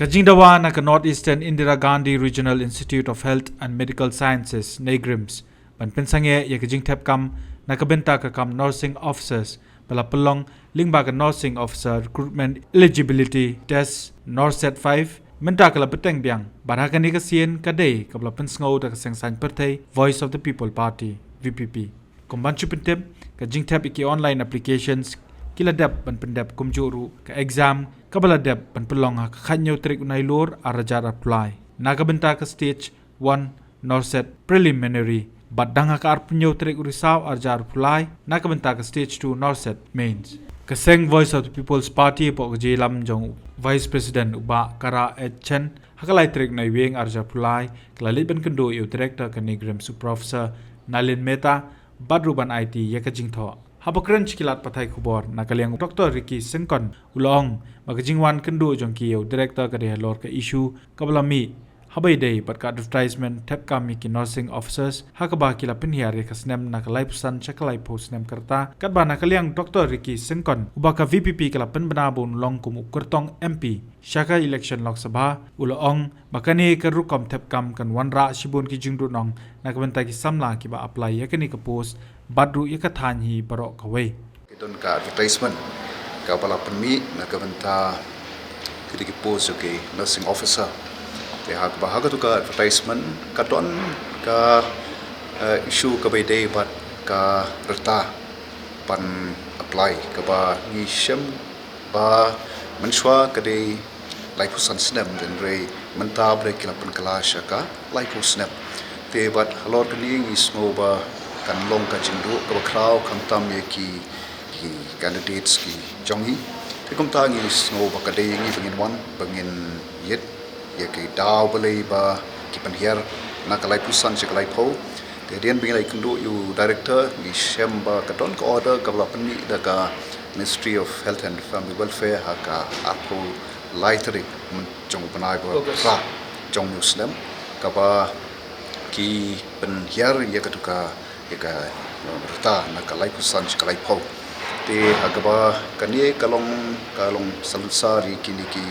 Kajingdawa na ka Northeastern Indira Gandhi Regional Institute of Health and Medical Sciences NEIGRIHMS ban Pynsngew ya kajing Thungkam na kabenta ka kam nursing officers bala pelong lingba ka nursing officer recruitment eligibility test Norset 5 menta kala beteng biang barhakani ka sien kadai kabla Pynsngew da ka sengsan pertai Voice of the People Party VPP kumban chupintep kajing tap iki online applications kila dep ban pendep kumjuru ka exam kabala dep ban pelong ha khanyo trik unai lor arajar apply naga benta ka stage 1 Norset preliminary badang ka arpunyo trik urisaw arajar apply naga benta ka stage 2 Norset mains kaseng Voice of the People's Party po kji lam jong Vice President uba kara etchen hakalai trik nai weng arajar apply klali ban kendo eu director ka NEIGRIHMS Professor Nalin Mehta badruban IT yakajing Thoh Habakran cikilat patai kubor nakaliang Dr. Ricky Sengkon ulong magajingwan kendo jongkiyo director ka Halor ka issue kabalami habai day pat ka advertisement tap kami ki nursing officers hakaba kila pinhiari ka snem nakalai pusan chakalai post snem karta katba nakaliang Dr. Ricky Sengkon ubaka VPP kala penbenabun long kum ukertong MP Shaka election Lok Sabha ulong makani ka rukom tap kam kan wanra shibun ki jingdu nong nakabenta ki samla ki ba apply yakani ka post badru yakathan hi barok kawai don ka advertisement ka bala penmi na ka benta kiti post ke nursing officer te hak ba hak tu ka advertisement ka don ka issue ka bai day bat ka reta pan apply ka ba ni shem ba menshwa ka dei like pusan snap den re menta break la pan kala shaka like snap te bat halor kini is mo ba kan long ka jingdu ka crowd kam tam ye ki candidates ki jongi te kom ta ngi snow ba ka dei ngi bangin yet ye ki daw balai ba ki pan hier na ka lai pusan se ka lai pho te dian bing lai kundu you director ni shem ba ka don ka order ka la pan ni da ka Ministry of Health and Family Welfare ha ka apo Leit jong banai ba ra jong muslim ka ba ki pan hier ye ka tu ka ika berta nak kalai pusan kalai pau te agaba kani kalong salusari kini ki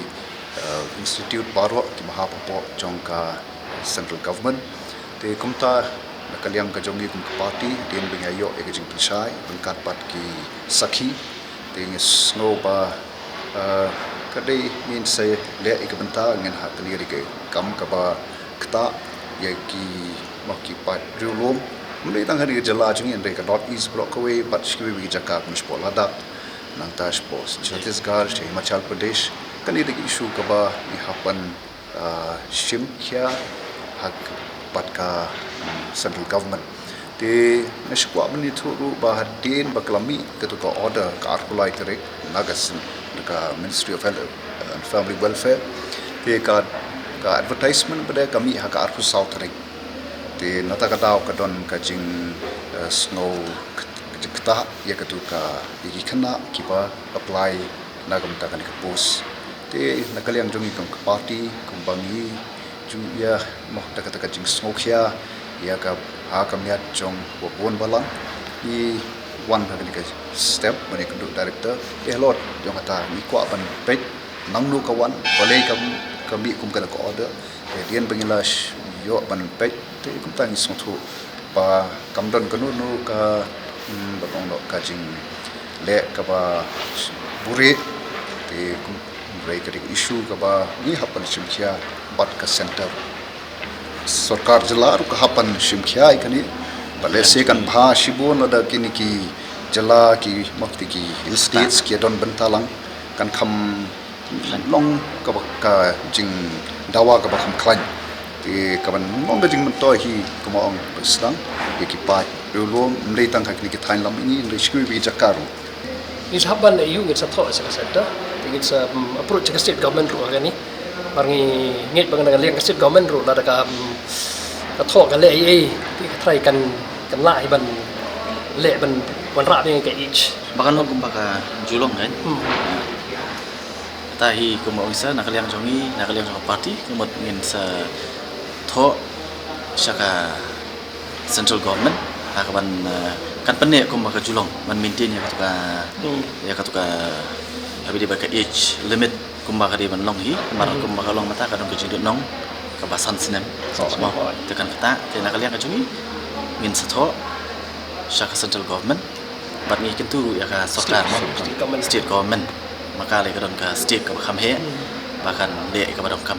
institute baru ki mahapopo jongka central government te kumta nakaliang ka jongi kum party den bingayo e jing pisai bangkat pat ki sakhi te snow ba kadai min sai le ik benta ngen ha tani ri ke kam ka ba kta ye ki maki pat rilom mulai tang hari jala jungi andre ka north east block away but shkiwi wi jaka mushpol Ladakh nangtash post Chhattisgarh Himachal Pradesh kani de issue ka ba ni hapan shim kya hak pat ka central government te nashkwa bani thuru ba hadin baklami ka to ka order ka arkulai tere nagas ka Ministry of Health and Family Welfare te ka advertisement bade kami hak arku south tere te nata katao ka don ka jing snow kta ya ka tu ka igi khana kiba apply na gam ta kan ka post te nakaliang jongi kam party kumbangi ju ya mo ta ka jing snow khia ya ka ha kam ya jong bon balang ni one ka ni ka step mani ka director e lot jong ata ni kwa ban pek nang nu ka wan balai kam kami kum ka order te dian bangilash yo ban pek te kum tang song thu pa kam don kanu nu ka batong lo ka jing le ka ba buri te kum rei ka issue ka ba ni hapan simkhia bat ka center sarkar jala ru ka hapan simkhia ikani bale se kan bha shibon da kini ki jala ki makti ki hill states ki don bentalang kan kham long ka ba ka jing dawa ka ba kham klan te kaban mong da jing man to hi kuma ong islang ekipa belum mlei tang ka ni ki thain lam ini rescue wi jakaru is haban you it's a thought as a center it's a approach to state government ru agani parngi nget bang dengan liang state government ru la da ka thok ka le ai ti ka try kan lai ban le ban ra ni ka each bahkan kum baka julong kan tahi kuma uisa nakaliang jongi nakaliang jong party kumot ngin sa Thoh shaka central government akaban kan penne kum baka julong man maintain ya katuka habi de baka age limit kumba kadi ban long hi mar kumba ka long mata ka dong ke jing nong ka basan sinem mo tekan kata te nak liang ka jungi ngin sa Thoh syaka central government bat ngi kentu ya ka sokar mo state government maka le ka dong ka state ka kham he bahkan le ka dong kam